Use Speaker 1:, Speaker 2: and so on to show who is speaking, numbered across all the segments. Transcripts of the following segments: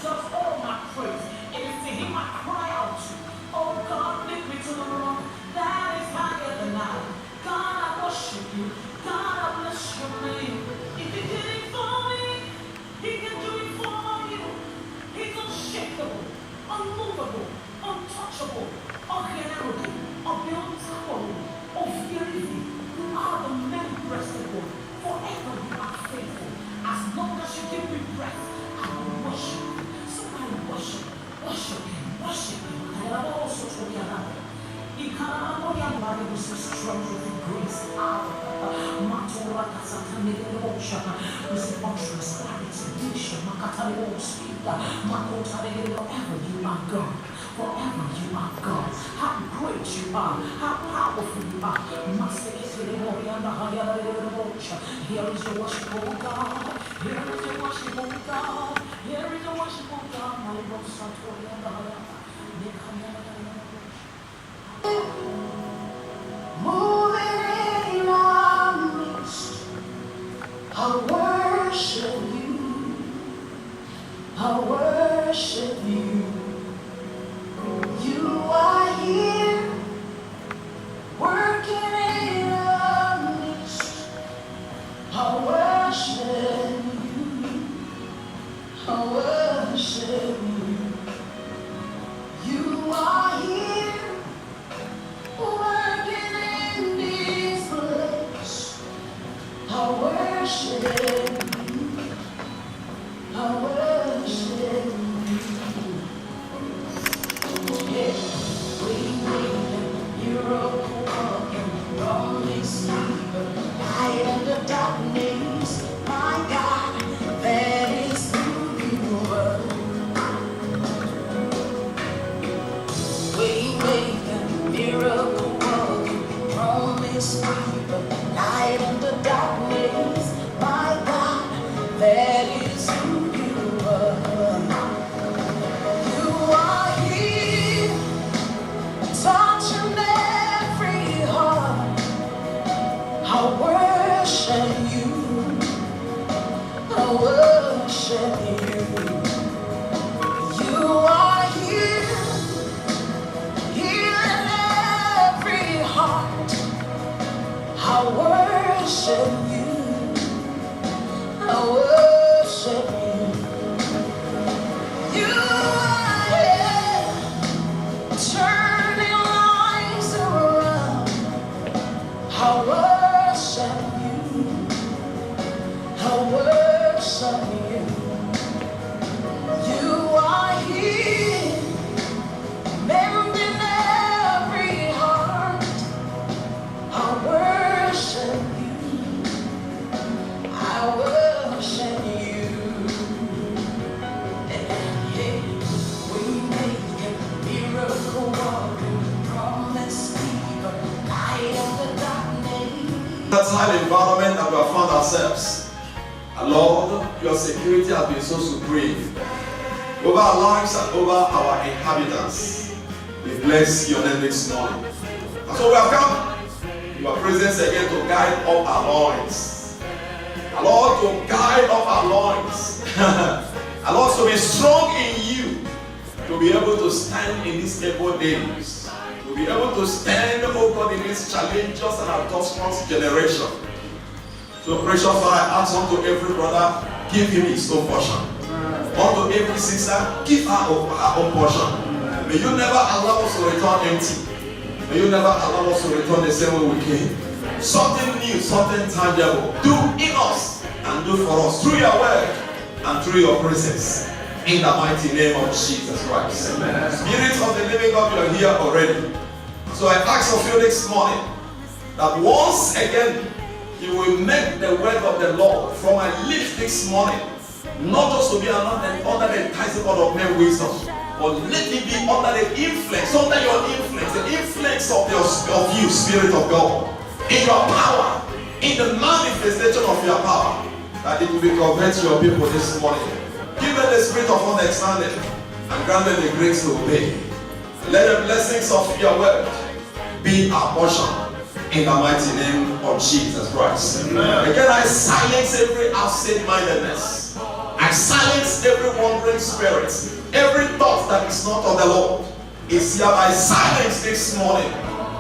Speaker 1: deserves all my praise. It is to him I cry out to. Oh God, lift me to the rock that is higher than I. God, I worship you. God, I bless your name. If he did it for me, he can do it for you. He's unshakable, unmovable, untouchable, unheritable, unbearable, unfearing. You are the many-breasted one. Forever you are faithful. As long as you give me breath, I will worship you. Somebody worship, worship him, worship him. I also told you about it. Body was so strong with the grace. Matora Casatanisha was the utterance, clarity, vision, Makatari speed, Makotari, forever you are God. Forever you are God. How great you are. How powerful you are. Here is your worship, oh God. Here is your worship, oh God. Here is your worship, oh God. My Lord, moving in our midst, I worship you. I worship you. You are here, working in our midst. I worship you. I worship you. You are here, working in this place. I worship you. I worship you. Yeah. We need a miracle working, promise keeper, light in the darkness. My God, that is who you are. We make a miracle working, promise keeper, light in the darkness. My God, that is who you are. You are here, touching every heart. I worship you. I worship you. You are here, healing every heart. I worship you. I worship you. You are here, turning lives around. I worship you. I worship you. You are here, mending every heart. I worship you. I worship you. We make a miracle working, promise keeper, light in the darkness.
Speaker 2: That's how the environment that we have found ourselves. Lord, your security has been so supreme over our lives and over our inhabitants. We bless your name this morning. And so we have come in your presence again to guide up our loins. And Lord, to guide up our loins. And Lord, to be strong in you, to be able to stand in these evil days, to be able to stand, oh God, in this challenges and adulterous generation. So precious Father, I ask unto every brother, give him his own portion. Unto every sister, give her her own portion. May you never allow us to return empty. May you never allow us to return the same way we came. Something new, something tangible. Do in us and do for us through your word and through your presence. In the mighty name of Jesus Christ. Amen. Spirit of the living God, you are here already. So I ask of you this morning that once again you will make the word of the Lord from my lips this morning, not just to be under the enticing of men's wisdom, but let it be under the influence, under your influence, the influence of you, Spirit of God, in your power, in the manifestation of your power, that it will be conveyed to your people this morning. Give them the spirit of understanding and grant them the grace to obey. Let the blessings of your word be our portion in the mighty name of Jesus Christ. Amen. Again, I silence every absent-mindedness. I silence every wandering spirit. Every thought that is not of the Lord is hereby silenced this morning.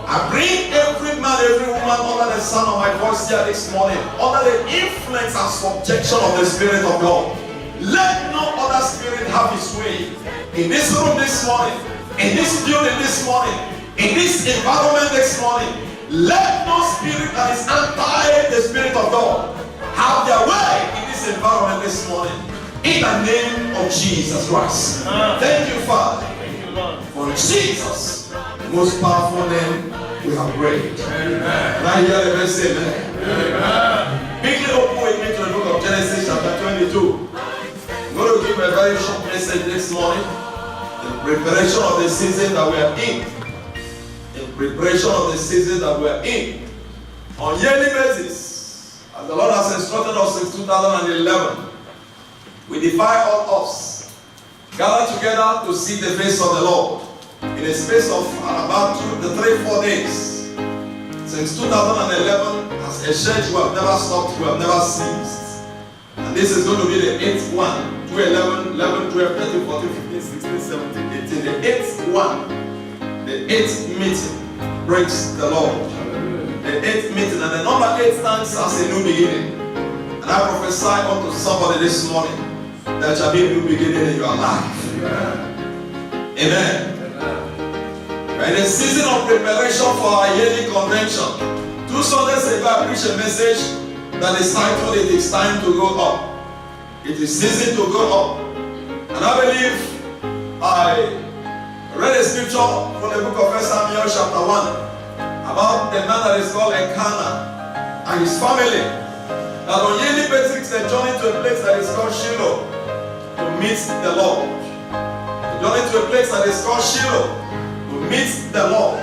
Speaker 2: I bring every man, every woman under the sound of my voice here this morning, under the influence and subjection of the Spirit of God. Let no other spirit have his way in this room this morning, in this building this morning, in this environment this morning. Let no spirit that is anti the Spirit of God have their way in this environment this morning. In the name of Jesus Christ. Thank you, Father. For Jesus, the most powerful name, we have prayed. And I hear the best say amen. Quickly open with me to the book of Genesis chapter 22. I'm going to give a very short message this morning. In preparation of the season that we are in. In preparation of the season that we are in. On yearly basis, as the Lord has instructed us since 2011, we defy all odds, gather together to see the face of the Lord in a space of about 3-4 days. Since 2011, as a church, we have never stopped, we have never ceased. And this is going to be the 8th one, 11, 12, 13, 14, 15, 16, 17, 18, the 8th one, the 8th meeting. Praise the Lord. The 8th meeting, and the number 8 stands as a new beginning. And I prophesy unto somebody this morning, there shall be a new beginning in your life. Amen. Amen. We're in a season of preparation for our yearly convention. 2 Sundays ago, I preached a message that is titled, "It is time to go up." It is season to go up. And I believe I read a scripture from the book of 1 Samuel chapter 1 about a man that is called Elkanah and his family. That on yearly basis they journey to a place that is called Shiloh to meet the Lord. They journey to a place that is called Shiloh to meet the Lord.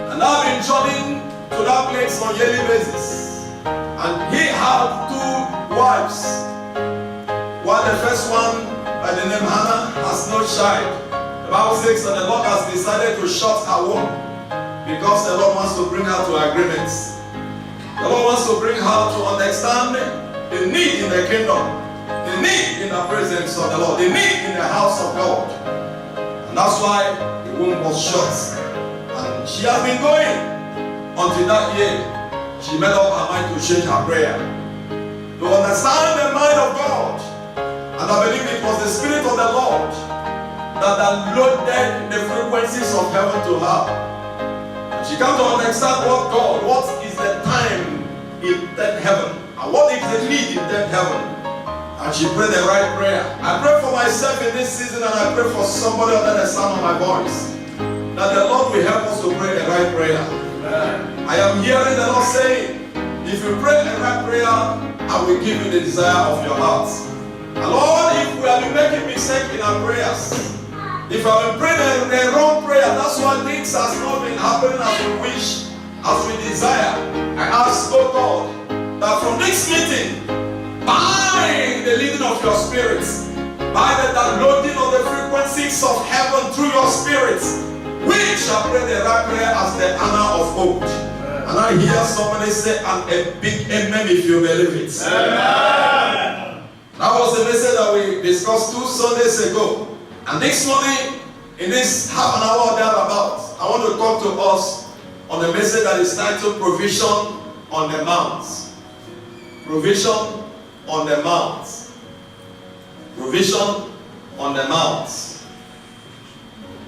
Speaker 2: And I've been journeying to that place on yearly basis. And he had 2 wives. While the first one, by the name Hannah, has no child. The Bible says that the Lord has decided to shut her womb because the Lord wants to bring her to agreements. The Lord wants to bring her to understand the need in the kingdom, the need in the presence of the Lord, the need in the house of God. And that's why the womb was shut. And she has been going until that year. She made up her mind to change her prayer, to understand the mind of God. And I believe it was the Spirit of the Lord that unloaded the frequencies of heaven to her. She came to understand what is the time in that heaven, and what is the need in that heaven. And she prayed the right prayer. I pray for myself in this season, and I pray for somebody under the sound of my voice, that the Lord will help us to pray the right prayer. I am hearing the Lord saying, if you pray the right prayer, I will give you the desire of your heart. And Lord, if we have been making mistakes in our prayers, if I have been praying the wrong prayer, that's why things has not been happening as we wish, as we desire. I ask, oh God, that from this meeting, by the leading of your spirits, by the downloading of the frequencies of heaven through your spirits, we shall pray the right prayer as the Anna of old. And I hear somebody say, and a big amen if you believe it. Amen. That was the message that we discussed 2 Sundays ago. And this morning, in this half an hour or thereabouts, I want to talk to us on the message that is titled Provision on the Mount. Provision on the Mount. Provision on the Mount.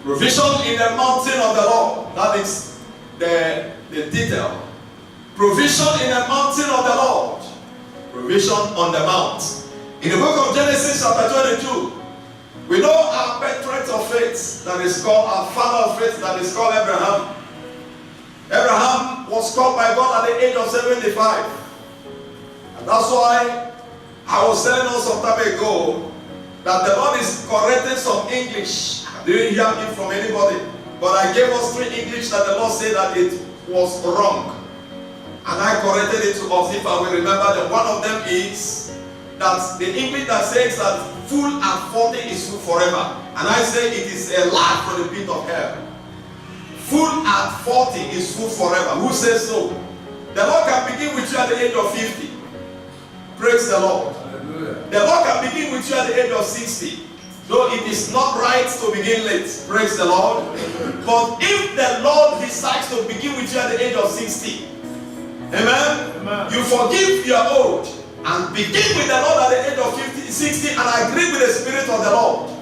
Speaker 2: Provision in the mountain of the Lord. That is the detail. Provision in the mountain of the Lord. Provision on the mount. In the book of Genesis chapter 22, we know our patriarch of faith that is called, our father of faith that is called Abraham. Abraham was called by God at the age of 75. And that's why I was telling us some time ago that the Lord is correcting some English. I didn't hear it from anybody. But I gave us 3 English that the Lord said that it was wrong. And I corrected it to us if I will remember them. One of them is that the English that says that full at 40 is full forever. And I say it is a lie from the pit of hell. Full at 40 is full forever. Who says so? The Lord can begin with you at the age of 50. Praise the Lord. The Lord can begin with you at the age of 60. Though it is not right to begin late. Praise the Lord. But if the Lord decides to begin with you at the age of 60, amen, you forgive your old and begin with the Lord at the age of 50, 60 and agree with the Spirit of the Lord.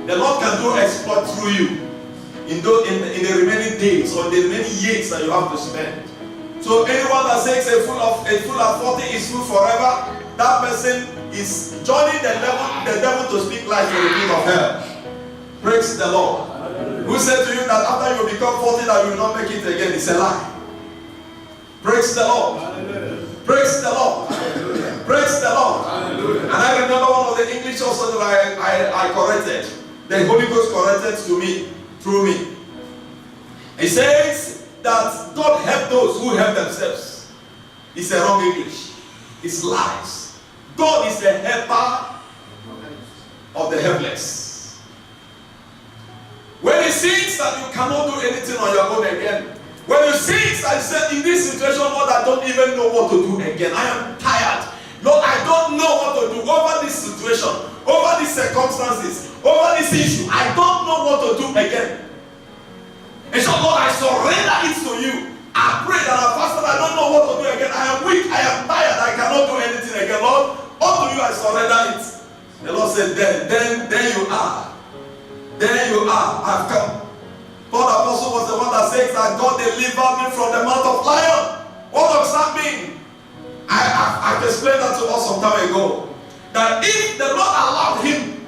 Speaker 2: The Lord can do exploit through you in the remaining days or the remaining years that you have to spend. So anyone that says a fool at 40 is fool forever, that person is joining the devil to speak lies to the king of hell. Praise the Lord. Who said to you that after you become 40 that you will not make it again? It's a lie. Praise the Lord. Praise the Lord. Praise the Lord. And I remember one of the English also that I corrected. The Holy Ghost corrected to me, through me. He says that God help those who help themselves. It's a wrong English. It's lies. God is the helper of the helpless. When he sees that you cannot do anything on your own again, when you see that you say, in this situation, Lord, I don't even know what to do again. I am tired. Lord, I don't know what to do over this situation, over these circumstances, over this issue. I don't know what to do again. And so, Lord, I surrender it to you. I pray that I fasted. I don't know what to do again. I am weak. I am tired. I cannot do anything again. Lord, unto you I surrender it. The Lord said, then you are. There you are. I've come. Paul the Apostle was the one that says that God delivered me from the mouth of lion. What does that mean? I've explained that to us some time ago. That if the Lord allowed him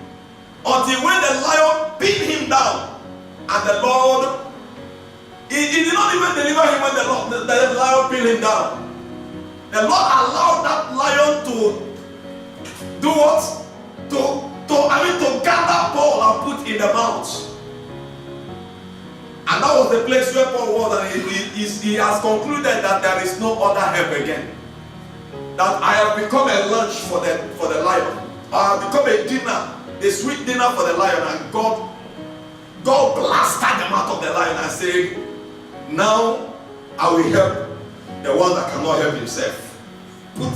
Speaker 2: until when the lion beat him down, and the Lord, he did not even deliver him when the lion beat him down. The Lord allowed that lion to do what? To gather Paul and put in the mouth. And that was the place where Paul was, and he has concluded that there is no other help again. That I have become a lunch for the lion. I have become a dinner, a sweet dinner for the lion, and God blasted the mouth of the lion and said, now I will help the one that cannot help himself. Put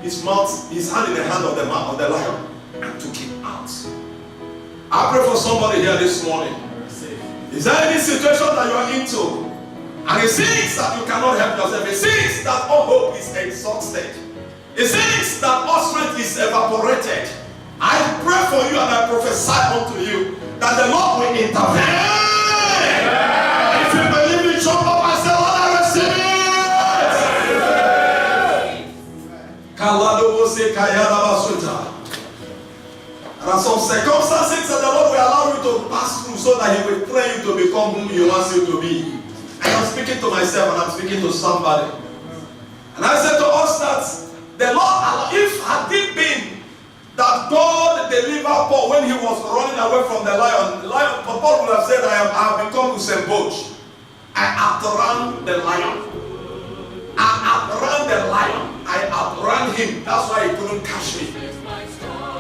Speaker 2: his hand in the hand of the lion and took him out. I pray for somebody here this morning. Is there any situation that you are into, and it seems that you cannot help yourself? It seems that all hope is exhausted. It seems that all strength is evaporated. I pray for you and I prophesy unto you that the Lord will intervene. If you believe in jump up and say, Lord, I receive it. There are some circumstances that the Lord will allow you to pass through so that He will train you to become whom He wants you to be. I am speaking to myself and I'm speaking to somebody. And I said to us that the Lord, if had it been that God delivered Paul when he was running away from the lion, Paul would have said, I have become Usain Bolt. I outrun the lion. I outrun the lion. I outrun him. That's why he couldn't catch me.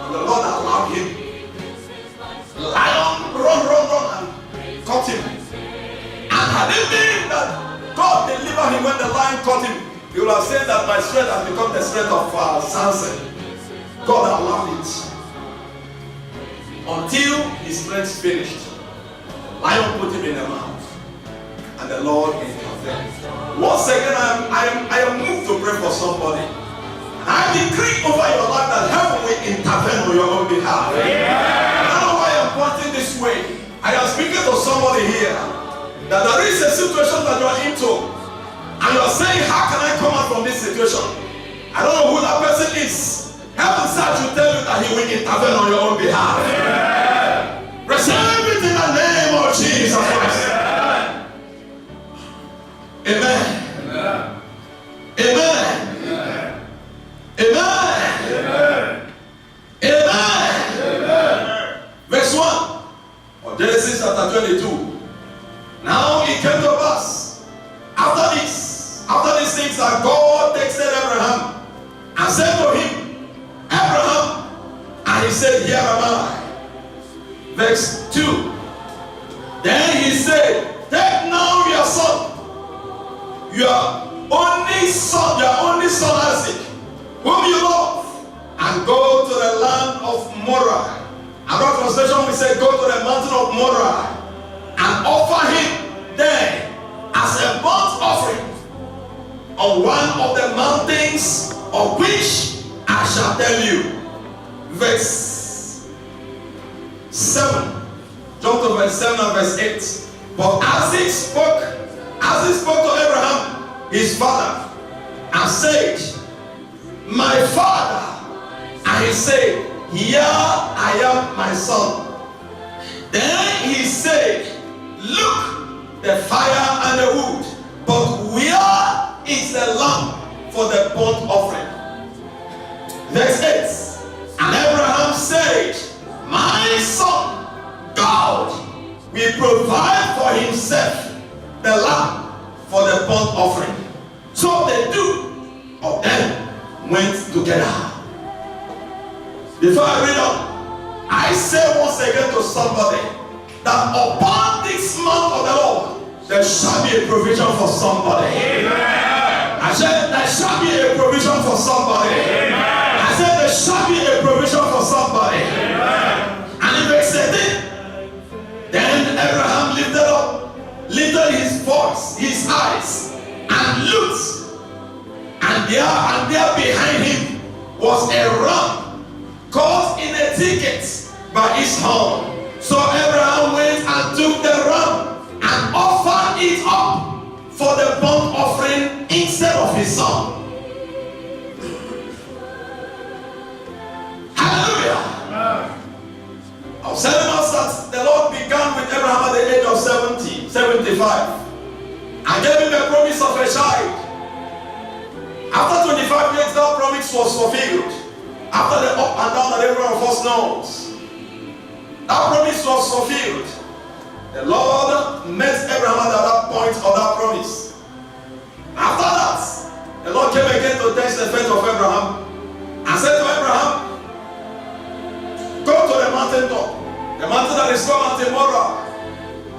Speaker 2: The Lord allowed him. Lion, run, and caught him. And had it been that God delivered him when the lion caught him, he would have said that my strength has become the strength of Samson. God allowed it. Until his strength finished. Lion put him in the mouth. And the Lord intervened. Once again, I am moved to pray for somebody. I decree over your life that heaven will intervene on your own behalf. I don't know why I'm pointing this way. I am speaking to somebody here that there is a situation that you are into, and you are saying, how can I come out from this situation? I don't know who that person is. Heaven said to tell you that He will intervene on your own behalf. Receive it in the name of Jesus Christ. Amen. Amen. Amen. Amen. Verse 1 of Genesis chapter 22. Now it came to pass after these things that God texted Abraham and said to him, Abraham, and he said, here am I. Verse 2. Then he said, take now your son, your only son Isaac, whom you love, and and go to the land of Moriah. Another translation will say, go to the mountain of Moriah and offer him there as a burnt offering on one of the mountains of which I shall tell you. Verse 7. Jump to verse 7 and verse 8. But as he spoke to Abraham, his father, and said, my father, and he said, here I am, my son. Then he said, look, the fire and the wood, but where is the lamb for the burnt offering? Verse 8. And Abraham said, my son, God will provide for himself the lamb for the burnt offering. So the two of them went together. Before I read on, I say once again to somebody that upon this month of the Lord, there shall be a provision for somebody. Amen. I said there shall be a provision for somebody. Amen. I said there shall be a provision for somebody. Amen. And in verse 18, then Abraham lifted his voice, his eyes, and looked, and there behind him was a ram caught in a thicket by his horn. So Abraham went and took the ram and offered it up for the burnt offering instead of his son. Hallelujah. I was telling us that the Lord began with Abraham at the age of 75, and gave him a promise of a child. After 25 years, that promise was fulfilled. After the up and down that everyone of us knows, that promise was fulfilled. The Lord met Abraham at that point of that promise. After that, the Lord came again to test the faith of Abraham and said to Abraham, go to the mountain top, the mountain that is called Mount Moriah,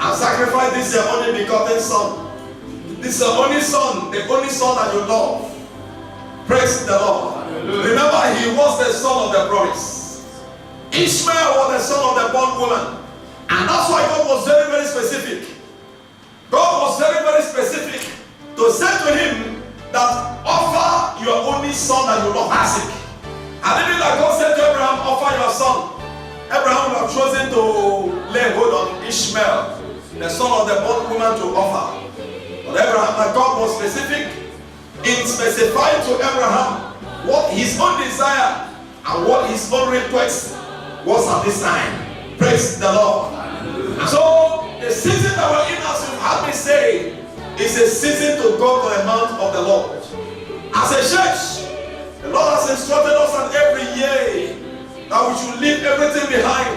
Speaker 2: and sacrifice this your only begotten son. This is your only son, the only son that you love. Praise the Lord. Hallelujah. Remember, he was the son of the promise. Ishmael was the son of the bondwoman. And that's why God was very, very specific. God was very, very specific to say to him that offer your only son that you love, Isaac. And even like God said to Abraham, offer your son. Abraham would have chosen to lay hold on Ishmael, the son of the bondwoman, to offer. But Abraham, like God was specific in specifying to Abraham what his own desire and what his own request was at this time. Praise the Lord. And so the season that we're in, as you've had me say, is a season to go to the mount of the Lord. As a church, the Lord has instructed us on every year that we should leave everything behind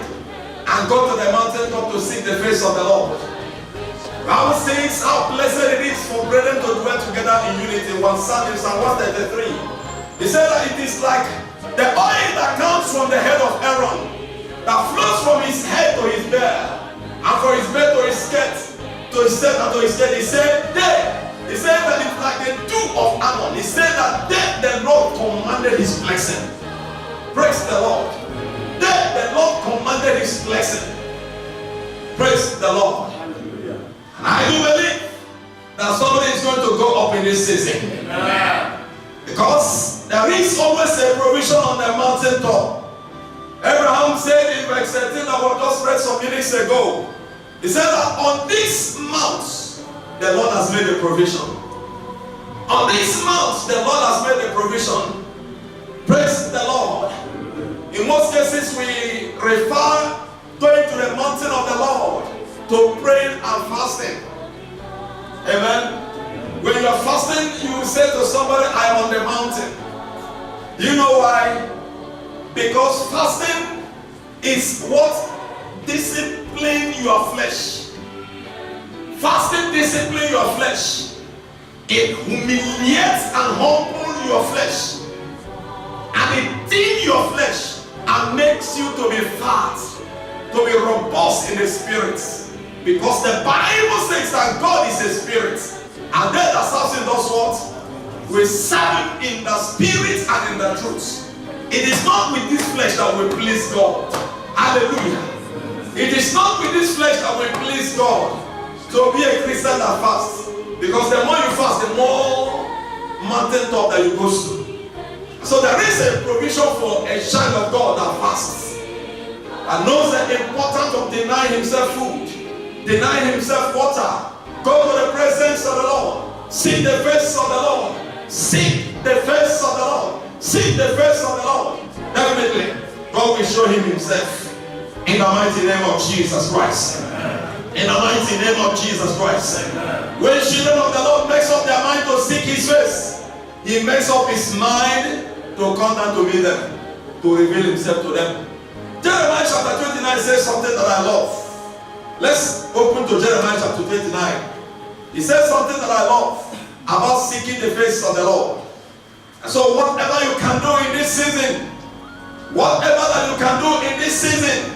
Speaker 2: and go to the mountaintop to seek the face of the Lord. The Bible says how blessed it is for brethren to dwell together in unity. Psalm 133. He said that it is like the oil that comes from the head of Aaron, that flows from his head to his beard, and from his beard to his skirt, to his skirt and to his skirt. He said that it's like the dew of Ammon. He said that then the Lord commanded his blessing. Praise the Lord. Then the Lord commanded his blessing. Praise the Lord. And I do believe that somebody is going to go up in this season. Amen. Because there is always a provision on the mountaintop. Abraham said in verse 13 that was just read some minutes ago. He said that on this mount, the Lord has made a provision. On this mount, the Lord has made a provision. Praise the Lord. In most cases, we refer going to the mountain of the Lord to pray and fasting. Amen. When you are fasting, you will say to somebody, I am on the mountain. You know why? Because fasting is what disciplines your flesh. Fasting disciplines your flesh. It humiliates and humbles your flesh. And it thins your flesh and makes you to be fat, to be robust in the spirit. Because the Bible says that God is a spirit. And they that serve him does what? We serve him in the spirit and in the truth. It is not with this flesh that we please God. Hallelujah. It is not with this flesh that we please God. To be a Christian that fasts. Because the more you fast, the more mountain top that you go to. So there is a provision for a child of God that fasts. And knows the importance of denying himself food, denying himself water. Go to the presence of the Lord. Seek the face of the Lord. Seek the face of the Lord. Seek the face of the Lord. Definitely, God will show him himself. In the mighty name of Jesus Christ. In the mighty name of Jesus Christ. When children of the Lord makes up their mind to seek his face, he makes up his mind to come down to meet them, to reveal himself to them. Jeremiah chapter 29 says something that I love. Let's open to Jeremiah chapter 29. He says something that I love about seeking the face of the Lord. And so whatever you can do in this season, whatever that you can do in this season,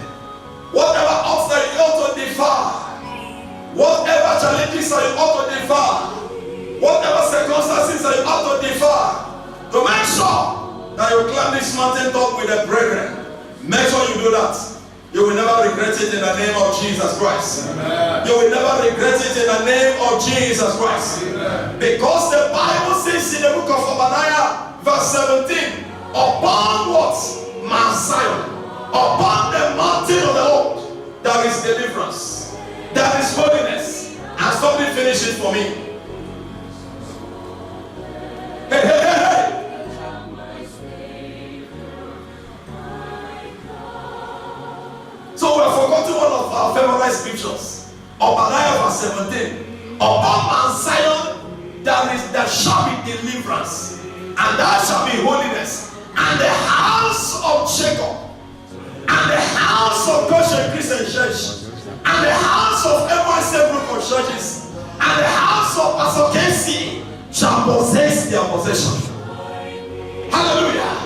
Speaker 2: whatever odds that you ought to defy, whatever challenges that you ought to defy, whatever circumstances that you ought to defy, to make sure that you climb this mountain top with the brethren. Make sure you do that. You will never regret it in the name of Jesus Christ. Amen. You will never regret it in the name of Jesus Christ. Amen. Because the Bible says in the book of Obadiah, verse 17, upon what? Mount Zion, upon the mountain of the Lord, there is deliverance, there is holiness. And somebody finish it for me. Hey, hey, hey, hey. So we have forgotten one of our favorite scriptures. Obadiah verse 17. Upon Mount Zion there shall be deliverance, and there shall be holiness, and the house of Jacob, and the house of Goshen Christian Church, and the house of NYC group of churches, and the house of Pastor Casey shall possess their possession. Hallelujah.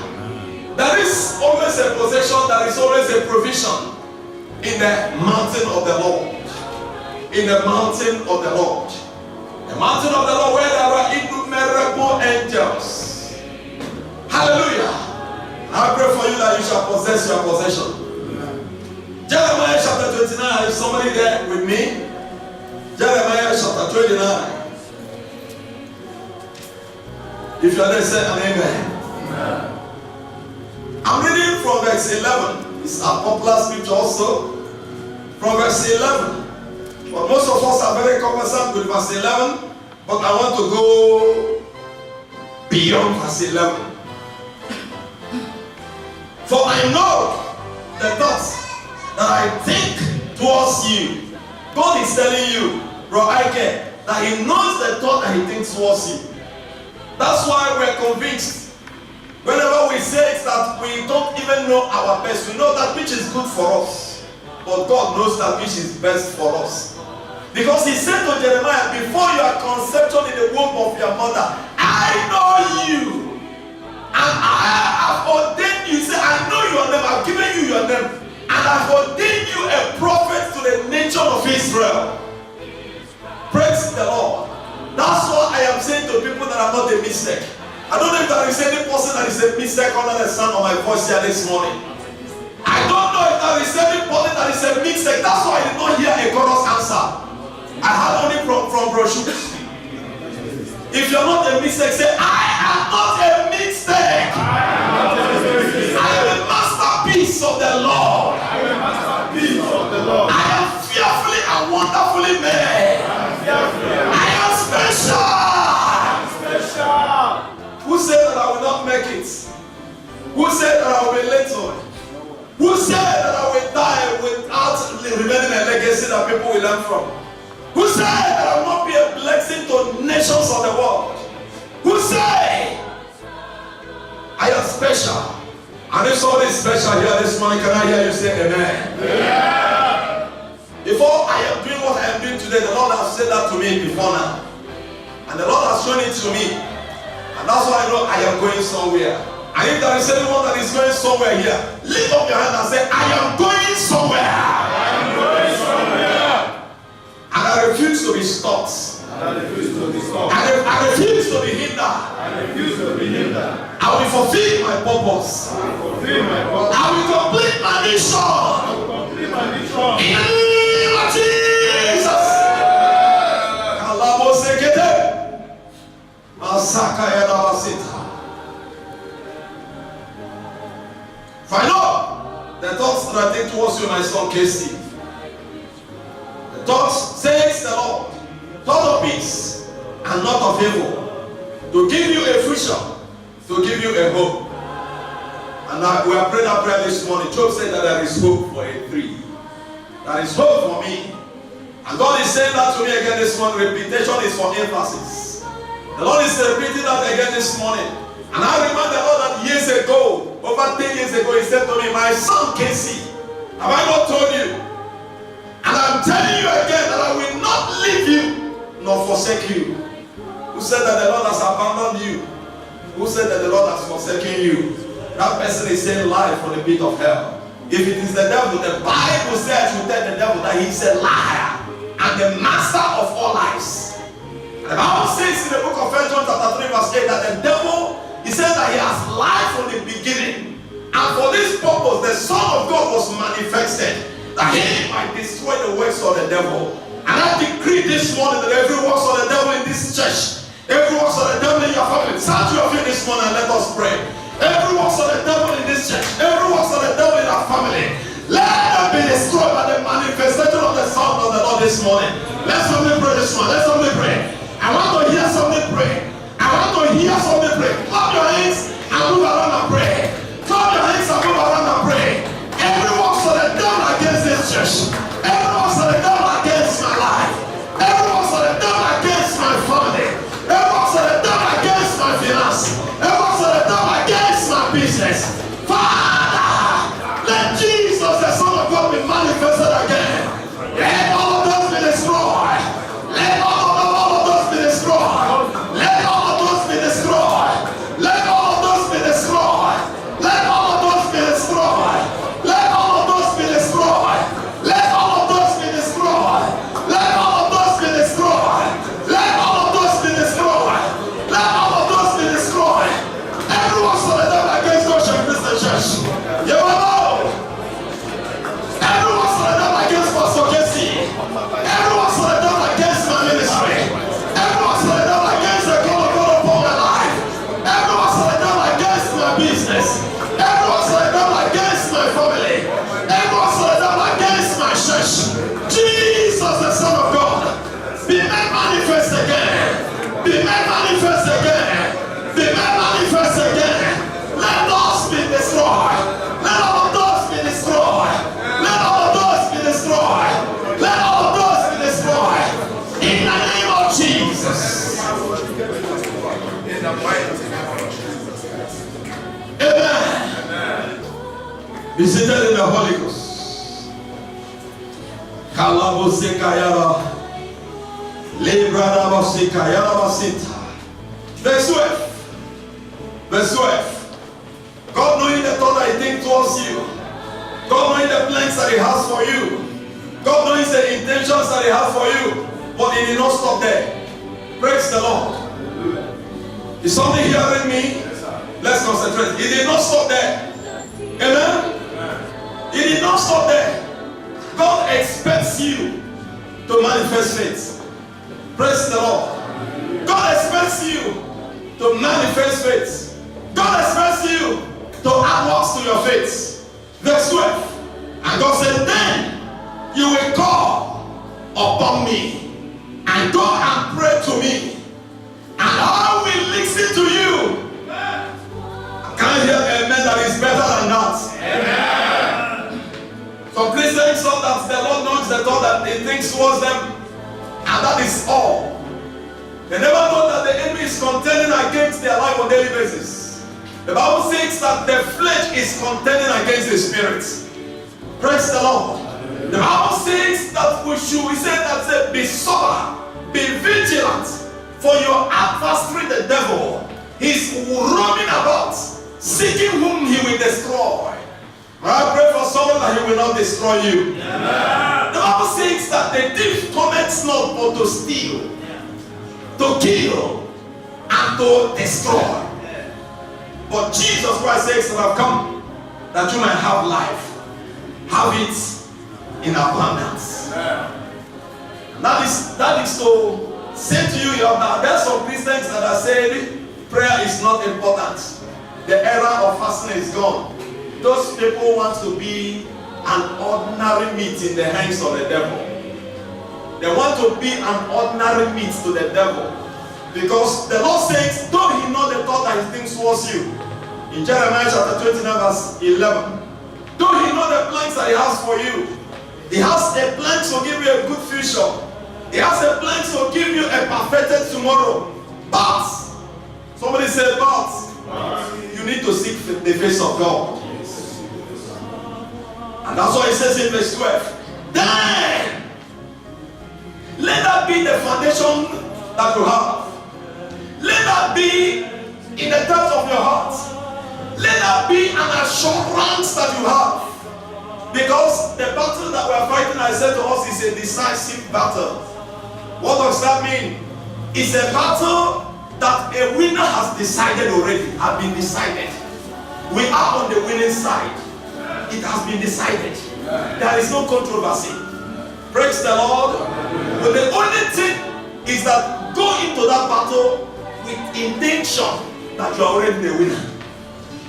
Speaker 2: There is always a possession, there is always a provision in the mountain of the Lord. In the mountain of the Lord. The mountain of the Lord where there are innumerable angels. Hallelujah. I pray for you that you shall possess your possession. Jeremiah chapter 29. Is somebody there with me? Jeremiah chapter 29. If you are there, say an amen. I'm reading from verse 11. It's a popular scripture also. From verse 11. But most of us are very conversant with verse 11. But I want to go beyond verse 11. For I know the thoughts that I think towards you. God is telling you, bro, Ike, that he knows the thought that he thinks towards you. That's why we're convinced. Whenever we say it, that we don't even know our best. We know that which is good for us. But God knows that which is best for us. Because he said to Jeremiah, before your conception in the womb of your mother, I know you. And I have ordained you. Say, I know your name. I've given you your name. And I've ordained you a prophet to the nation of Israel. Praise the Lord. That's what I am saying to people that are not a mistake. I don't know if there is any person that is a mistake under the sound of my voice here this morning. I don't know if there is anybody that is a mistake. That's why I did not hear a chorus answer. I heard only from brochure. If you're not a mistake, say, I am not a mistake. I am a masterpiece of the Lord. I am fearfully and wonderfully made. I am special. Who said that I will not make it? Who said that I will be little? Who said that I will die without remaining a legacy that people will learn from? Who said that I will not be a blessing to nations of the world? Who said I am special? And if somebody is special here this morning, can I hear you say amen? Yeah. Before I am doing what I am doing today, the Lord has said that to me before now. And the Lord has shown it to me. And that's why I know I am going somewhere. And if there is anyone that is going somewhere here, lift up your hand and say, I am going somewhere. I am going somewhere. And I refuse to be stopped. I refuse to be hindered. I will be fulfill my purpose. I will complete my mission. In the name of Jesus. For I know the thoughts that I think towards you, my son Casey. The thoughts, says the Lord, thought of peace and not of evil, to give you a future, to give you a hope. And we are praying that prayer this morning. Job said that there is hope for a tree. There is hope for me. And God is saying that to me again this morning. Repetition is for emphasis. The Lord is repeating that again this morning. And I remember the Lord that years ago, over 10 years ago, He said to me, my son Casey, have I not told you? And I'm telling you again that I will not leave you nor forsake you. Who said that the Lord has abandoned you? Who said that the Lord has forsaken you? That person is saying lie from the pit of hell. If it is the devil, the Bible says you tell the devil that he is a liar and the master of all lies. And the Bible says in the book of 1 John chapter 3 verse 8 that the devil, he said that he has lied from the beginning. And for this purpose, the Son of God was manifested, that he might destroy the works of the devil. And I decree this morning that every works of the devil in this church, every works of the devil in your family, stand to your feet this morning and let us pray. Every works of the devil in this church, every works of the devil in our family, let them be destroyed by the manifestation of the Son of the Lord this morning. Let somebody pray this morning. Let somebody pray. I want to hear somebody pray. I want to hear somebody pray. Clap your hands and move around and pray. Clap your hands and move around and pray. Every works of the devil against this church, every works of the devil against my life, every works of the devil against my family, every works of the devil against my finance, every works of the devil against my business. Father, let Jesus, the Son of God, be manifested again. Let all of those be destroyed. Let all of those be destroyed. Let all of those be destroyed. Let all of those be destroyed. Let all of those be destroyed. Let all of those be destroyed. Let all of those be destroyed. Let all of those be destroyed. Let all of those be destroyed. Let all of those be destroyed. Everyone saw the devil against Goshen Christian Church. You know. Everyone saw the devil against Pastor Casey. Everyone saw the devil against my ministry. Everyone saw the devil against the call of God upon my life. Everyone saw the devil against my business. Everyone saw the devil against my family. Everyone saw the devil against my church. Jesus, the Son of God, be made manifest again. Be made manifest again. Be made manifest again. Let those be destroyed. Let all of those be destroyed. Let all of those be destroyed. Let all of those be destroyed. In the name of Jesus. In the mighty name of Jesus. Amen. Be seated in the Holy Ghost. Kalabosekayara. Lebradabosekayara basita. Verse 12. Verse 12. God knowing the thought that He thinks towards you. God knowing the plans that He has for you. God knows the intentions that He has for you. But He did not stop there. Praise the Lord. Is something hearing me? Let's concentrate. He did not stop there. Amen? He did not stop there. God expects you to manifest faith. Praise the Lord. God expects you to manifest faith. God expects you to add works to your faith. Verse 12. And God said, then you will call upon me and go and pray to me, and I will listen to you. Can I hear amen? That is better than that. Amen. Some Christians thought that the Lord knows the thought that He thinks towards them, and that is all. They never thought that the enemy is contending against their life on a daily basis. The Bible says that the flesh is contending against the spirit. Praise the Lord. The Bible says that we said be sober, be vigilant, for your adversary the devil is roaming about, seeking whom he will destroy. I pray for someone that he will not destroy you. Yeah. The Bible says that the thief cometh not but to steal, to kill, and to destroy. But Jesus Christ says that I've come that you might have life. Have it in abundance. And that is to say to you, there are some Christians that are saying prayer is not important. The era of fasting is gone. Those people want to be an ordinary meat in the hands of the devil. They want to be an ordinary meat to the devil. Because the Lord says, don't he know the thought that he thinks towards you? In Jeremiah chapter 29 verse 11. Don't he know the plans that he has for you? He has a plan to give you a good future. He has a plan to give you a perfected tomorrow. But, somebody said, but you need to seek the face of God. And that's why it says in verse 12, then let that be the foundation that you have. Let that be in the depth of your heart. Let that be an assurance that you have. Because the battle that we are fighting, I said to us, is a decisive battle. What does that mean? It's a battle that a winner has decided already, has been decided. We are on the winning side. It has been decided. There is no controversy. Praise the Lord. But the only thing is that go into that battle with intention that you are already the winner.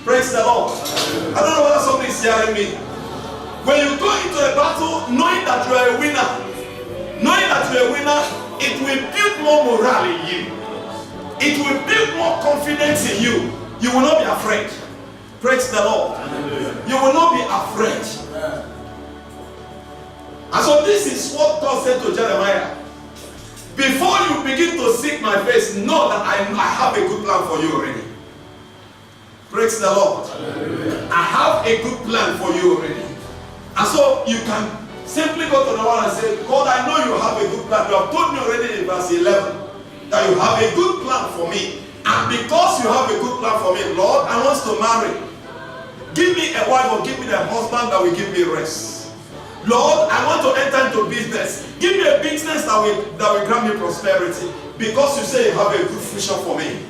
Speaker 2: Praise the Lord. I don't know whether somebody is hearing me. When you go into a battle knowing that you are a winner, it will build more morale in you. It will build more confidence in you. You will not be afraid. Praise the Lord. You will not be afraid. And so this is what God said to Jeremiah. Before you begin to seek my face, know that I have a good plan for you already. Praise the Lord. I have a good plan for you already. And so you can simply go to the Lord and say, God, I know you have a good plan. You have told me already in verse 11 that you have a good plan for me. And because you have a good plan for me, Lord, I want to marry. Give me a wife or give me a husband that will give me rest. Lord, I want to enter into business. Give me a business that will grant me prosperity. Because you say you have a good future for me.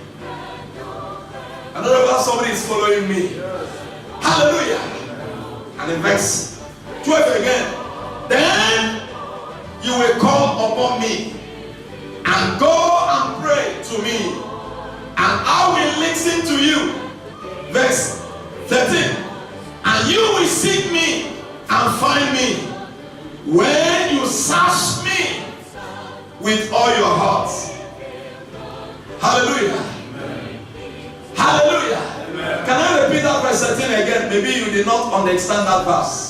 Speaker 2: I don't know whether somebody is following me. Hallelujah. And in verse 12 again. Then you will call upon me and go and pray to me, and I will listen to you. Verse 13. And you will seek me and find me when you search me with all your heart. Hallelujah. Amen. Hallelujah. Amen. Can I repeat that verse 13 again? Maybe you did not understand that verse.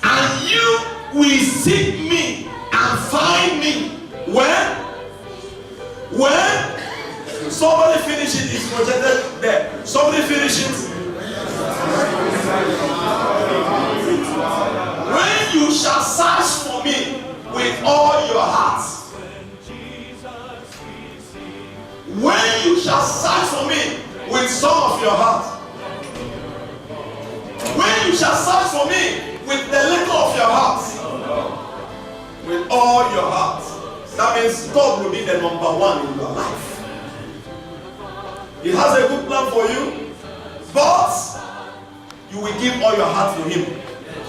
Speaker 2: And you will seek me and find me when somebody finish it, is projected there. Somebody finish it. When you shall search for me with all your heart. When you shall search for me with some of your heart. When you shall search for me with the little of your heart. With all your heart. That means God will be the number one in your life. He has a good plan for you, but you will give all your heart to Him.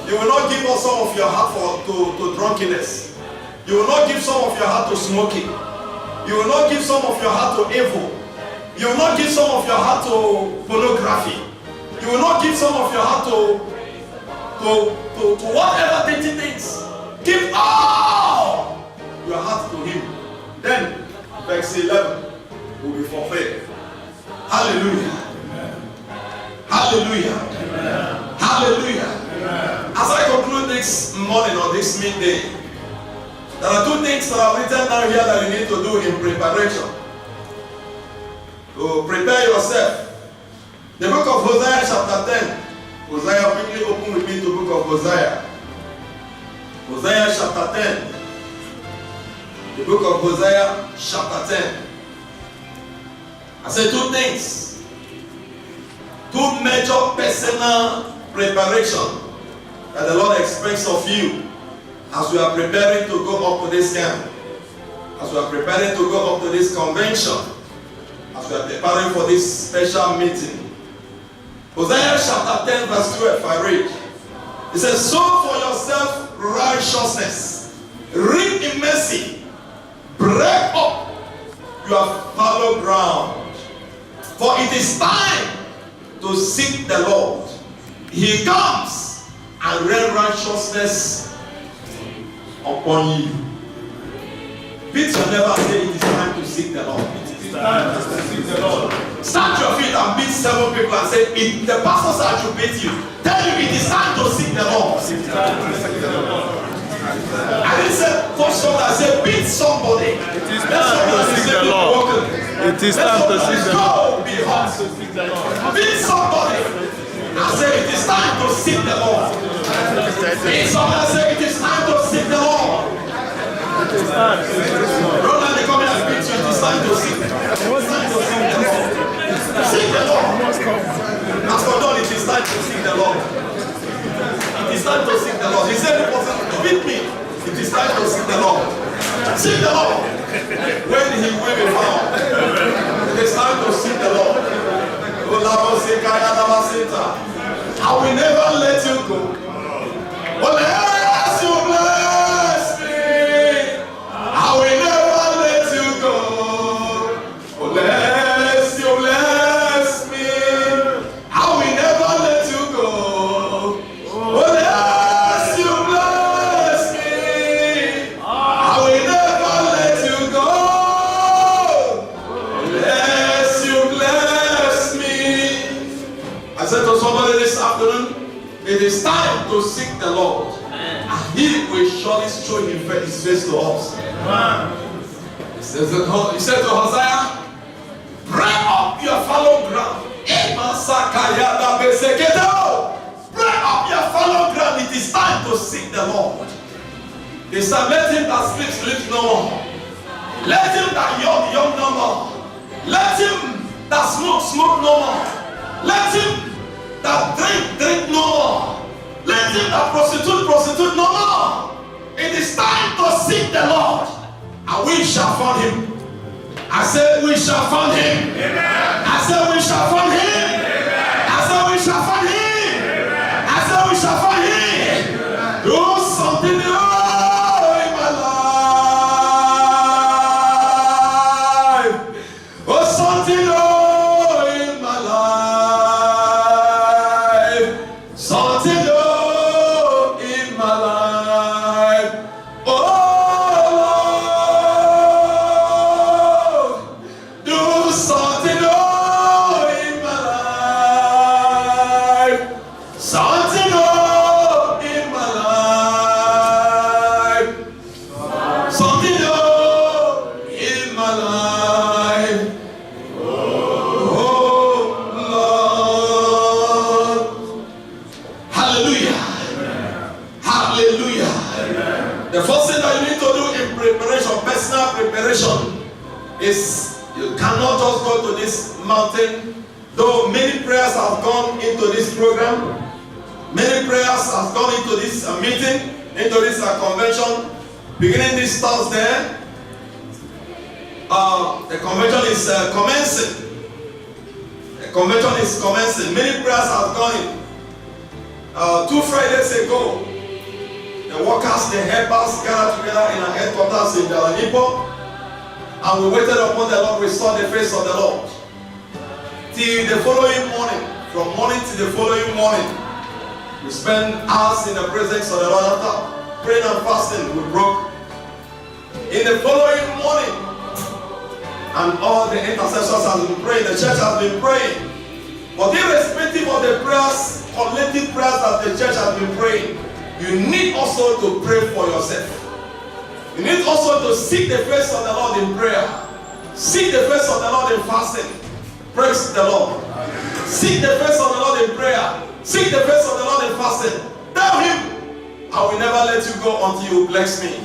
Speaker 2: You will not give all some of your heart to drunkenness. You will not give some of your heart to smoking. You will not give some of your heart to evil. You will not give some of your heart to pornography. You will not give some of your heart to whatever dirty things. Give all your heart to Him. Then verse 11 will be fulfilled. Hallelujah. Amen. Hallelujah. Amen. Hallelujah. Amen. As I conclude this morning or this midday, there are two things that are written down here that you need to do in preparation. To prepare yourself. The book of Hosea chapter 10. Hosea, quickly open with me to the book of Hosea. Hosea chapter 10. The book of Hosea chapter 10. I said two things. Two major personal preparation that the Lord expects of you as we are preparing to go up to this camp, as we are preparing to go up to this convention, as we are preparing for this special meeting. Hosea chapter 10 verse 12, I read. It says, sow for yourself righteousness, reap in mercy, break up your fallow ground. For it is time to seek the Lord. He comes and rain righteousness upon you. Beat your neighbor and say, it is time to seek the Lord. It is time to seek the Lord. Stand your feet and beat 7 people and say, if the pastor said I should beat you, tell you it is time to seek the Lord. It is time to seek the Lord. I didn't say touch someone, I said beat somebody.
Speaker 3: It is time to seek the Lord. It is time to seek the Lord.
Speaker 2: Beat somebody. I say it is time to seek the Lord. Beat somebody and say it is time to seek the Lord.
Speaker 3: It is time to seek the Lord.
Speaker 2: Don't let me come here and beat you. It is time to seek the Lord. Seek the Lord. As for John, it is time to seek the Lord. It is time to seek the Lord. He said, beat me. It is time to seek the Lord. Seek the Lord. When he will be found. It is time to seek the Lord. I will never let you go. Unless you bless me, I will never let you go. Unless you bless me, I will never let you go. Unless you bless me, I will never let you go. Unless you bless me. I said to somebody this afternoon, it is time to seek the Lord. And he will surely show his face to us. He said to Hosea, break up your fallow ground. Break up your fallow ground. It is time to seek the Lord. He said, let him that sleeps, sleep no more. Let him that young no more. Let him that smoke no more. Let him that drink no more. Let him that prostitute no more. It is time to seek the Lord, and we shall find him. I said we shall find him. Amen. I said we shall find him. Amen. I said we shall find him. Amen. I said we shall find him. Amen. Do something new in my life. Oh, something new in my life. Something new in my life. Oh Lord, do something new in my life. Something new in my life. Something new in my life. Oh Lord. Hallelujah. Hallelujah. The first thing that you need to do in preparation, personal preparation, is you cannot just go to this mountain. Though many prayers have gone into this program, many prayers have gone into this meeting, into this convention. Beginning this Thursday, the convention is commencing. The convention is commencing. Many prayers have gone in. 2 Fridays ago, the workers, the helpers gathered together in our headquarters in Jalanipo, and we waited upon the Lord. We saw the face of the Lord. Till the following morning, from morning to the following morning, we spent hours in the presence of the Lord. After praying and fasting, we broke. In the following morning, and all the intercessors have been praying, the church has been praying. But irrespective of the prayers, collective prayers that the church has been praying, you need also to pray for yourself. You need also to seek the face of the Lord in prayer. Seek the face of the Lord in fasting. Praise the Lord. Seek the face of the Lord in prayer. Seek the face of the Lord in fasting. Tell him, I will never let you go until you bless me.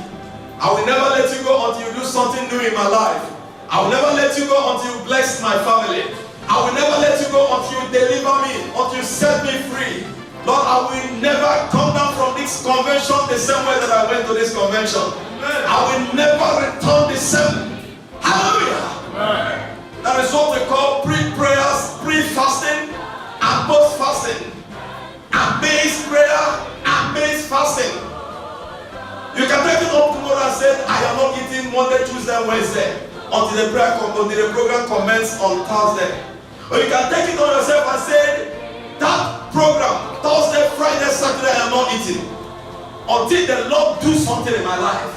Speaker 2: I will never let you go until you do something new in my life. I will never let you go until you bless my family. I will never let you go until you deliver me, until you set me free. Lord, I will never come down from this convention the same way that I went to this convention. I will never return the same. Hallelujah. That is what we call pre-prayers, pre-fasting, and post-fasting. And base prayer, and base fasting. You can take it up tomorrow and say, I am not eating Monday, Tuesday, Wednesday until the program commences on Thursday. Or you can take it on yourself and say, that program, Thursday, Friday, Saturday, I am not eating until the Lord do something in my life,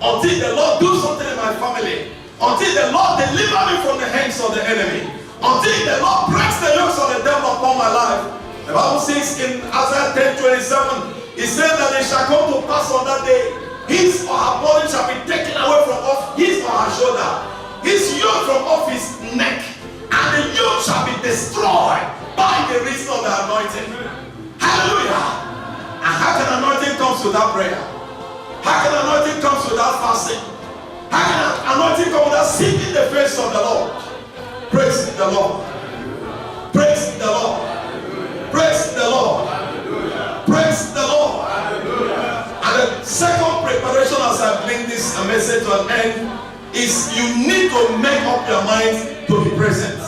Speaker 2: until the Lord do something in my family, until the Lord deliver me from the hands of the enemy, until the Lord breaks the yokes of the devil upon my life. The Bible says in Isaiah 10:27, it says that it shall come to pass on that day, his or her body shall be taken away from off his or her shoulder, his yoke from off his neck, and the yoke shall be destroyed by the reason of the anointing. Hallelujah. And how can anointing come without prayer? How can anointing come without fasting? How can anointing come without seeking the face of the Lord? Praise the Lord. Praise the Lord. Praise the Lord. Praise the Lord. And the second preparation as I bring this message to an end is you need to make up your mind to be present.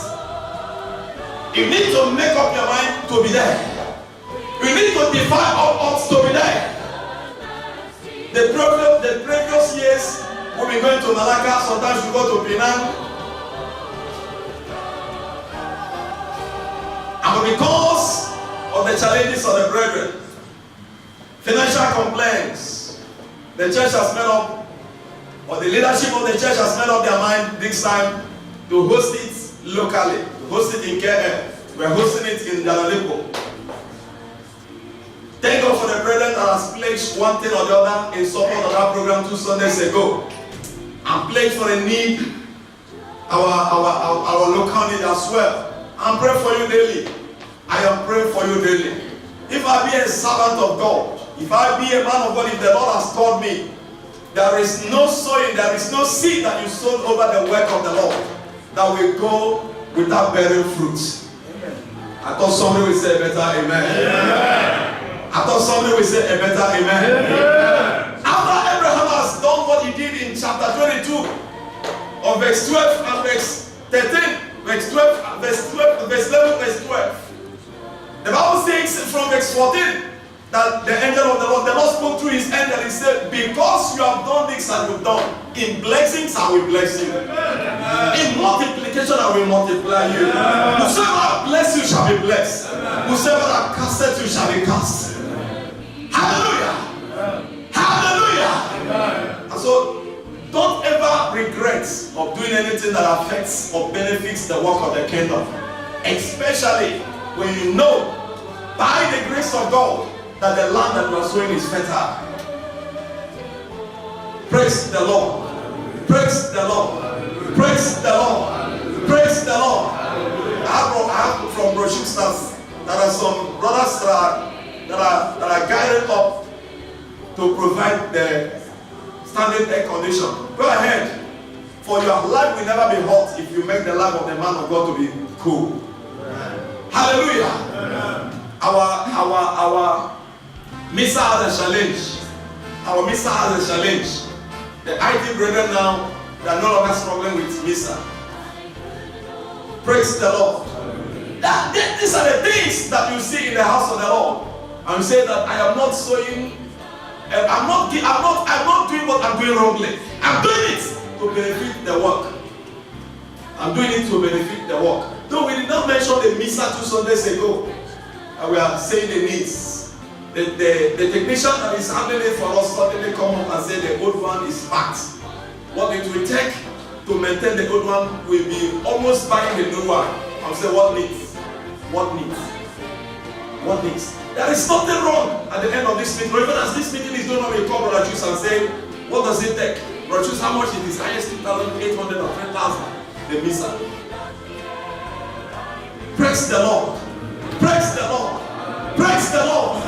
Speaker 2: You need to make up your mind to be there. You need to define all odds to be there. The previous years, we've been going to Malacca, sometimes we go to Penang. And because of the challenges of the brethren, financial complaints, the church has made up, or the leadership of the church has made up their mind this time to host it locally, to host it in KM. We're hosting it in Dalalipo. Thank God for the brethren that has pledged one thing or the other in support of that program 2 Sundays ago. And pledged for a need, our local need as well. And pray for you daily. I am praying for you daily. If I be a servant of God, if I be a man of God, if the Lord has called me, there is no sowing, there is no seed that you sowed over the work of the Lord that will go without bearing fruit. I thought somebody would say a better amen. Amen. I thought somebody would say a better amen. Amen. After Abraham has done what he did in chapter 22 of verse 12 and verse 13, verse 12, verse 12, verse 11, verse 12. The Bible says from verse 14 that the angel of the Lord spoke through his angel. He said, because you have done this and you've done, in blessings I will bless you. In multiplication I will multiply you. Whosoever bless you shall be blessed. Whosoever that casteth you shall be cast. Hallelujah. Hallelujah. And so don't ever regret of doing anything that affects or benefits the work of the kingdom. Especially when you know by the grace of God that the land that you are sowing is fertile. Praise the Lord. Praise the Lord. Praise the Lord. Praise the Lord. I have from brochures that are some brothers that are guided up to provide the standing air condition. Go ahead. For your life will never be hot if you make the life of the man of God to be cool. Hallelujah. Our Misa has a challenge. Our Misa has a challenge. The IT brethren now, they are no longer struggling with Misa. Praise the Lord. These are the things that you see in the house of the Lord. And you say that I am not sowing, I'm not doing what I'm doing wrongly. I'm doing it to benefit the work. I'm doing it to benefit the work. Though we did not mention the Misa 2 Sundays ago. And we are saying the needs. The technician that is handling it for us suddenly come up and say the old one is packed. What it will take to maintain the old one will be almost buying the new one. I'll say what needs? What needs? What needs? There is nothing wrong at the end of this meeting. Even as this meeting is going on, we call Brother Chus and say, what does it take? Brother Chus, how much it is? Highest 2,800 or 3,000. The Misa. Praise the Lord. Praise the Lord. Praise the Lord.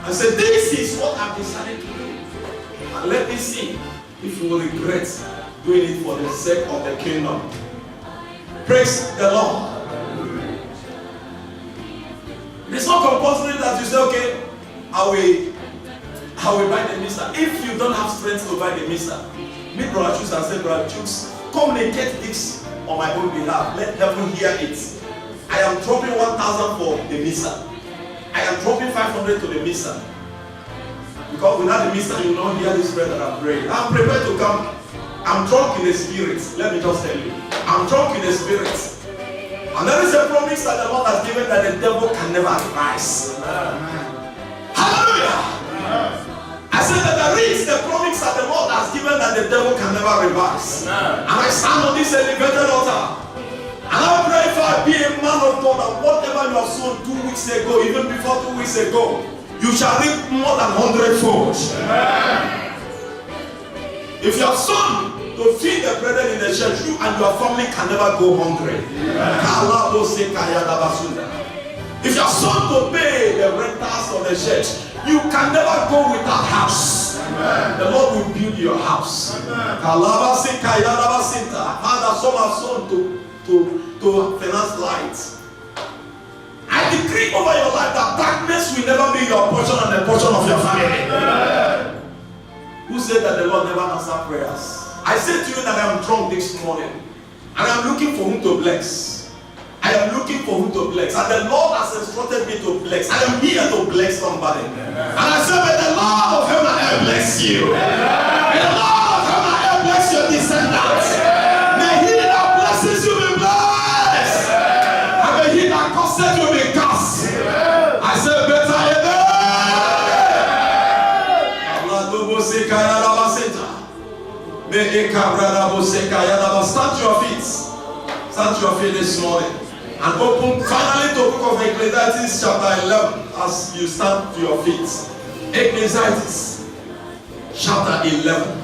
Speaker 2: I said, this is what I've decided to do. And let me see if you will regret doing it for the sake of the kingdom. Praise the Lord. It's not compulsory that you say, okay, I will buy the Misa. If you don't have strength to buy the Misa, meet Brother Chus and say, Brother Chus, communicate this on my own behalf. Let heaven hear it. I am dropping 1,000 for the missa. I am dropping 500 to the missa. Because without the missa, you will not hear this prayer that I'm praying. I'm prepared to come. I'm drunk in the spirit. Let me just tell you. I'm drunk in the spirit. And there is a promise that the Lord has given that the devil can never rise. Hallelujah. I said that there is the promise that the Lord has given that the devil can never reverse. And I stand on this elevated altar. And I pray if I be a man of God that whatever you have sown 2 weeks ago, even before 2 weeks ago, you shall reap more than 100-fold. If you have sown to feed the brethren in the church, you and your family can never go hungry. If you have sown to pay the renters of the church, you can never go without house. The Lord will build your house. Father, some have sown to finance lights. I decree over your life that darkness will never be your portion and the portion of your family. Who said that the Lord never answered prayers? I said to you that I am drunk this morning and I am looking for whom to bless. I am looking for whom to bless. And the Lord has instructed me to bless. I am here to bless somebody. And I said, may the Lord of heaven and earth bless you. May the Lord of heaven and earth bless your descendants. May he that blesses you be blessed. And may he that curses you be cursed. I said, better amen. Stand to your feet. Stand to your feet this morning. And open finally to the book of Ecclesiastes chapter 11 as you stand to your feet. Ecclesiastes chapter 11.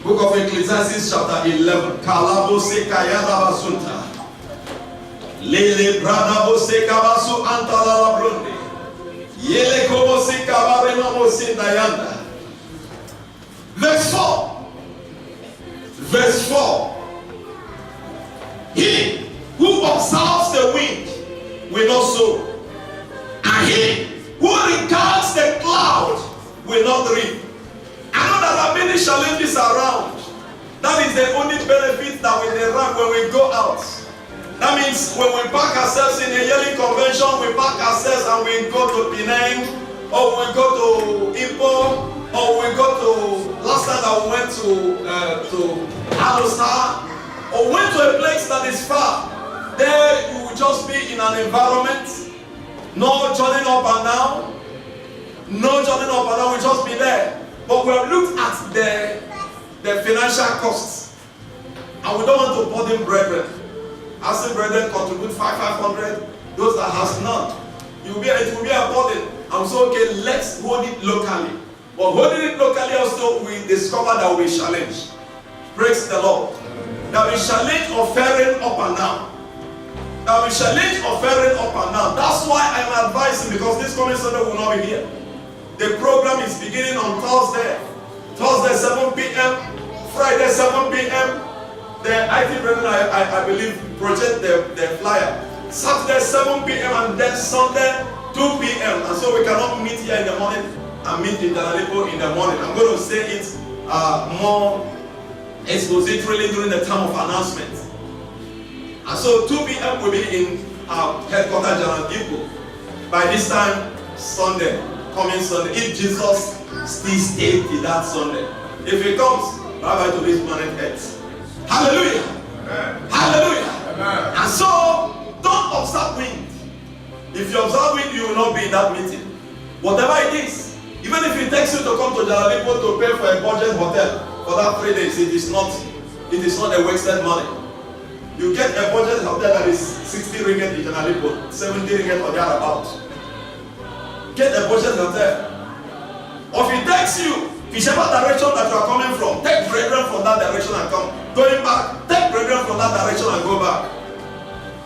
Speaker 2: Book of Ecclesiastes chapter 11. Kalabo sekayada basunta. Lele brada sekabasu antala brunde. Yele kobo sekabarema mosindayanda. Verse 4. Verse 4. He who observes the wind will not sow, and he who regards the cloud will not reap. I know that there are many challenges around. That is the only benefit that we derive when we go out. That means when we pack ourselves in a yearly convention, we pack ourselves and we go to Penang, or we go to Ipoh, or we go to, last time that we went to Alostar, or went to a place that is far. There you will just be in an environment, no journeying up and down, we just be there. But we have looked at the financial costs, and we don't want to burden brethren. Asking brethren contribute 500, those that has none, it will be a burden. And so okay, let's hold it locally. But holding it locally also, we discover that we challenge. Praise the Lord. That we challenge offering up and down. That's why I'm advising, because this coming Sunday will not be here. The program is beginning on Thursday 7 p.m., Friday 7 p.m. The IT brethren, I believe, project the flyer. Saturday 7 p.m. and then Sunday 2 p.m. And so we cannot meet here in the morning and meet in Dalalipo in the morning. I'm going to say it more expositorily during the time of announcement. And so 2 p.m. will be in our headquarters, General Ipoh. By this time, Sunday, coming Sunday, if Jesus still stays till that Sunday. If he comes, bye-bye to this planet Earth. Hallelujah. Amen. Hallelujah. Amen. And so, don't observe wind. If you observe wind, you will not be in that meeting. Whatever it is, even if it takes you to come to General Ipoh to pay for a budget hotel for that 3 days, it is not a wasted money. You get a budget hotel that is 60 ringgit in General Ipoh, 70 ringgit or thereabout. Get a budget hotel. Or if it takes you, whichever direction that you are coming from, take brethren from that direction and come. Going back, take brethren from that direction and go back.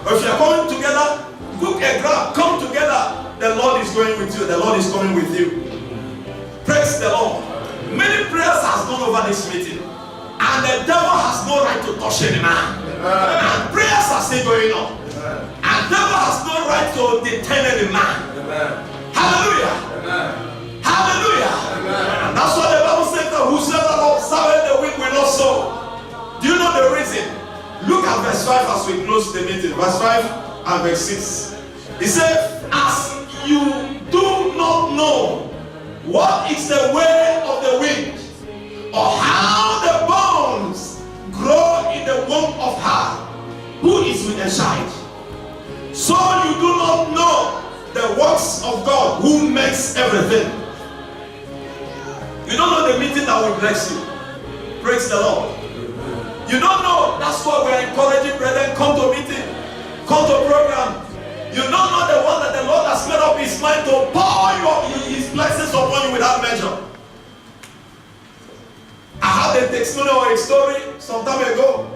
Speaker 2: Or if you are coming together, book a grab, come together. The Lord is going with you. The Lord is coming with you. Praise the Lord. Many prayers has gone over this meeting, and the devil has no right to touch any man. And prayers are still going on. And the devil has no right to detain any man. Hallelujah. Hallelujah. And that's why the Bible says that whosoever observeth the wind will not sow. Do you know the reason? Look at verse 5 as we close the meeting. Verse 5 and verse 6. He said, as you do not know what is the way of the wind, or how the bones grow in the womb of her who is with a child, so you do not know the works of God who makes everything. You don't know the meeting that will bless you. Praise the Lord. You don't know. That's why we're encouraging brethren, come to meeting, come to program. You don't know the one that the Lord has made up his mind to pour his blessings upon you without measure. I had a testimony or a story some time ago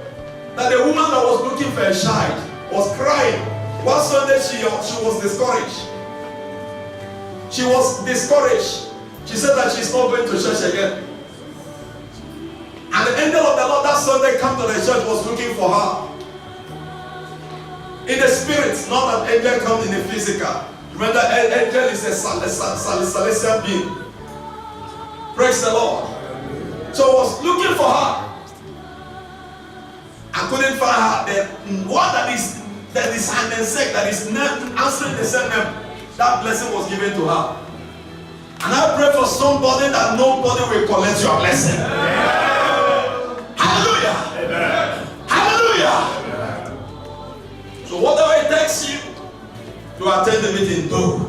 Speaker 2: that the woman that was looking for a child was crying. One Sunday she was discouraged. She was discouraged. She said that she's not going to church again. And the angel of the Lord that Sunday came to the church, was looking for her. In the spirit, not an angel comes in the physical. Remember, angel is a celestial being. Praise the Lord. So I was looking for her. I couldn't find her. The one that is hand and sick, that is answering the same name, that blessing was given to her. And I pray for somebody that nobody will collect your blessing. Hallelujah. Hallelujah. So whatever it takes you to attend the meeting, do.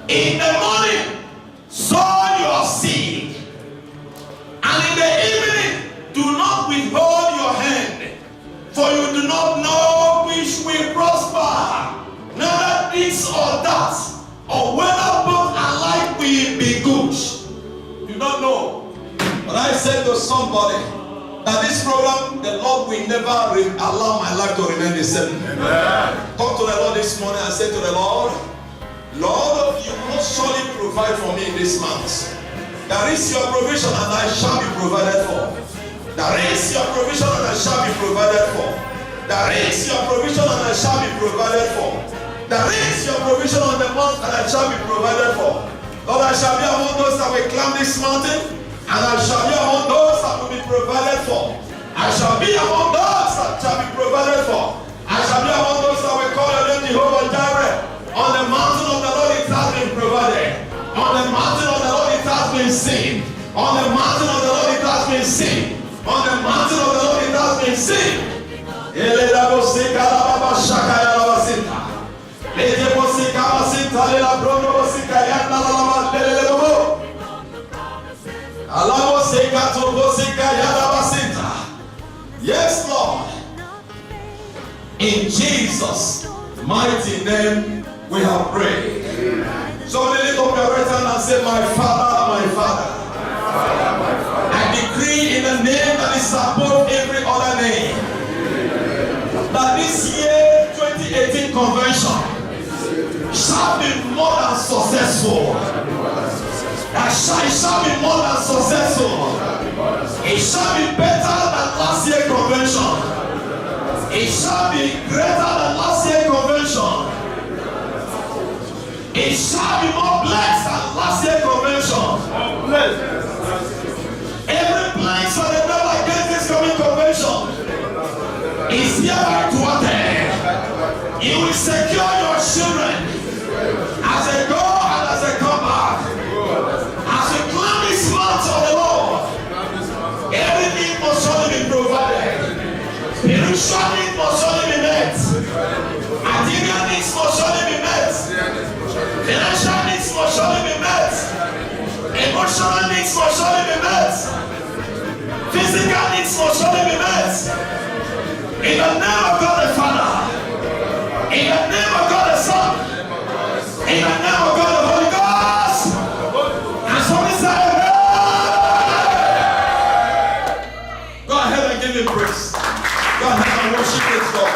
Speaker 2: In the morning, sow your seed. And in the evening, do not withhold your hand. For you do not know which will prosper. Neither this or that, or whether both alike will be good. You don't know. But I said to somebody that this program, the Lord will never allow my life to remain the same. Amen. Talk to the Lord this morning and say to the Lord, Lord, you must surely provide for me this month. There is your provision and I shall be provided for. There is your provision and I shall be provided for. There is your provision and I shall be provided for. There is your provision on the month and I shall be provided for. Lord, I shall be among those that will climb this mountain, and I shall be among those that will be provided for. I shall be among those that shall be provided for. I shall be among those that will call your name Jehovah Jireh. On the mountain of the Lord it has been provided. On the mountain of the Lord it has been seen. On the mountain of the Lord it has been seen. On the mountain of the Lord it has been seen. Yes, Lord. In Jesus' mighty name we have prayed. So lift up your right hand and say, my Father, my Father. I decree in the name that is above every other name that this year 2018 convention shall be more than successful. It shall be more than successful. It shall be better than last year's convention. It shall be greater than last year's convention. It shall be more blessed than last year's convention. Every place for the devil against this coming convention is hereby thwarted. It will secure your children as they go and as they come back. As we climb this mountain of the Lord, everything must surely be provided. Spiritual needs must surely be met. Material needs must surely be met. Financial needs must surely be met. Emotional needs must surely be met. Physical needs must surely be met. In the name of God the Father, in the name of God the Son, in the name of God the Holy Ghost, and so we say, go ahead and give him praise. Go ahead and worship this God.